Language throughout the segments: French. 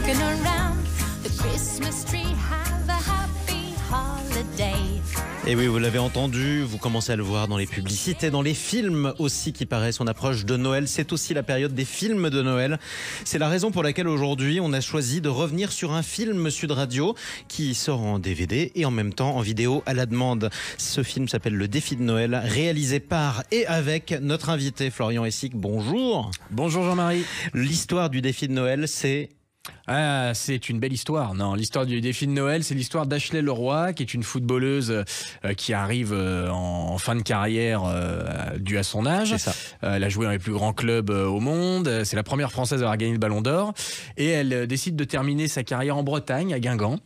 walking around the Christmas tree. Have a happy holiday. Et oui, vous l'avez entendu, vous commencez à le voir dans les publicités, dans les films aussi qui paraissent. On approche de Noël, c'est aussi la période des films de Noël. C'est la raison pour laquelle aujourd'hui on a choisi de revenir sur un film Sud Radio qui sort en DVD et en même temps en vidéo à la demande. Ce film s'appelle Le Défi de Noël, réalisé par et avec notre invité Florian Hessig. Bonjour. Bonjour Jean-Marie. L'histoire du Défi de Noël, c'est... Ah, c'est une belle histoire. Non, l'histoire du défi de Noël, c'est l'histoire d'Ashley Leroy, qui est une footballeuse qui arrive en fin de carrière due à son âge. C'est ça. Elle a joué dans les plus grands clubs au monde. C'est la première Française à avoir gagné le Ballon d'Or. Et elle décide de terminer sa carrière en Bretagne, à Guingamp,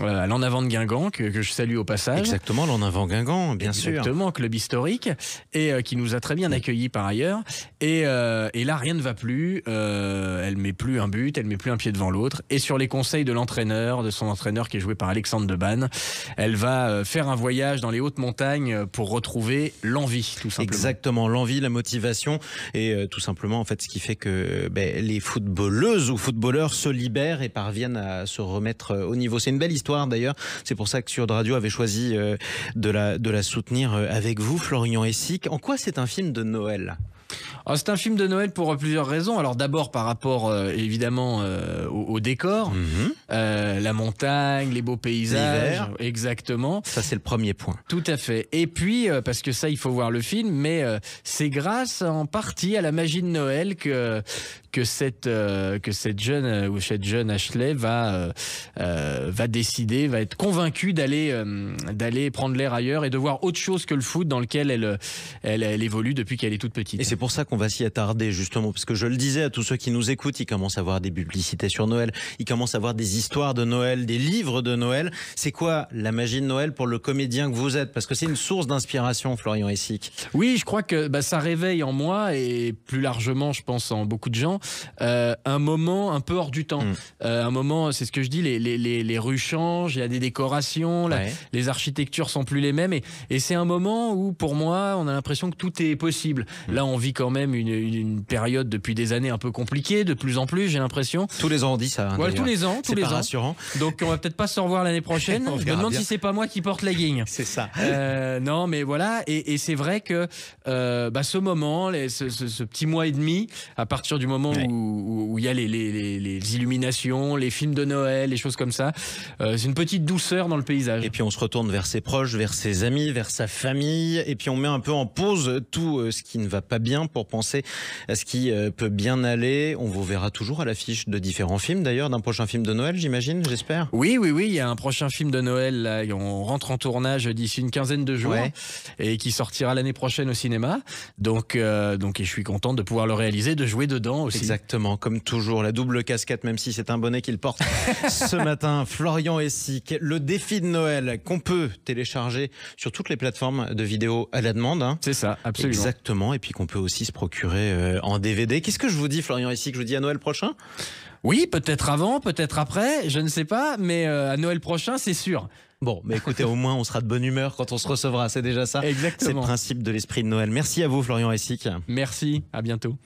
à l'En Avant de Guingamp, que je salue au passage. Exactement, l'En Avant Guingamp, bien sûr. Exactement, club historique, et qui nous a très bien accueillis par ailleurs. Et là, rien ne va plus. Elle met plus un but, elle met plus un pied devant l'autre. Et sur les conseils de l'entraîneur, de son entraîneur qui est joué par Alexandre Debanne, elle va faire un voyage dans les hautes montagnes pour retrouver l'envie, tout simplement. Exactement, l'envie, la motivation et tout simplement en fait ce qui fait que les footballeuses ou footballeurs se libèrent et parviennent à se remettre au niveau. C'est une belle histoire d'ailleurs, c'est pour ça que Sud Radio avait choisi de la soutenir avec vous, Florian Hessig. En quoi c'est un film de Noël ? Alors, c'est un film de Noël pour plusieurs raisons. Alors d'abord par rapport évidemment au décor, la montagne, les beaux paysages, l'hiver. Exactement. Ça c'est le premier point. Tout à fait. Et puis parce que ça il faut voir le film, mais c'est grâce en partie à la magie de Noël que cette jeune ou cette jeune Ashley va décider, va être convaincue d'aller prendre l'air ailleurs et de voir autre chose que le foot dans lequel elle évolue depuis qu'elle est toute petite. Et c'est pour ça qu'on va s'y attarder justement, parce que je le disais à tous ceux qui nous écoutent, ils commencent à voir des publicités sur Noël, ils commencent à voir des histoires de Noël, des livres de Noël. C'est quoi la magie de Noël pour le comédien que vous êtes ? Parce que c'est une source d'inspiration, Florian Hessig. Oui, je crois que ça réveille en moi et plus largement, je pense en beaucoup de gens, un moment un peu hors du temps. Un moment, c'est ce que je dis, les rues changent, il y a des décorations, les architectures sont plus les mêmes et c'est un moment où pour moi, on a l'impression que tout est possible. Là, on vit quand même une période depuis des années un peu compliquée, de plus en plus, j'ai l'impression. Tous les ans on dit ça. Ouais, tous les ans. C'est pas rassurant. Donc on va peut-être pas se revoir l'année prochaine. Je me demande si c'est pas moi qui porte la guigne. C'est ça. Non, mais voilà. Et c'est vrai que ce moment, ce petit mois et demi, à partir du moment où il y a les illuminations, les films de Noël, les choses comme ça, c'est une petite douceur dans le paysage. Et puis on se retourne vers ses proches, vers ses amis, vers sa famille, et puis on met un peu en pause tout ce qui ne va pas bien pour penser à ce qui peut bien aller. On vous verra toujours à l'affiche de différents films d'ailleurs, d'un prochain film de Noël, j'imagine, j'espère. Oui, il y a un prochain film de Noël, là, on rentre en tournage d'ici une quinzaine de jours et qui sortira l'année prochaine au cinéma. Donc et je suis content de pouvoir le réaliser, de jouer dedans aussi. Exactement, comme toujours, la double casquette, même si c'est un bonnet qu'il porte ce matin. Florian Hessig, Le Défi de Noël, qu'on peut télécharger sur toutes les plateformes de vidéos à la demande. C'est ça, absolument. Exactement, et puis qu'on peut aussi se procurer en DVD. Qu'est-ce que je vous dis, Florian Hessig ? Je vous dis à Noël prochain ? Oui, peut-être avant, peut-être après, je ne sais pas, mais à Noël prochain, c'est sûr. Bon, mais écoutez, au moins on sera de bonne humeur quand on se recevra, c'est déjà ça. Exactement. C'est le principe de l'esprit de Noël. Merci à vous, Florian Hessig. Merci, à bientôt.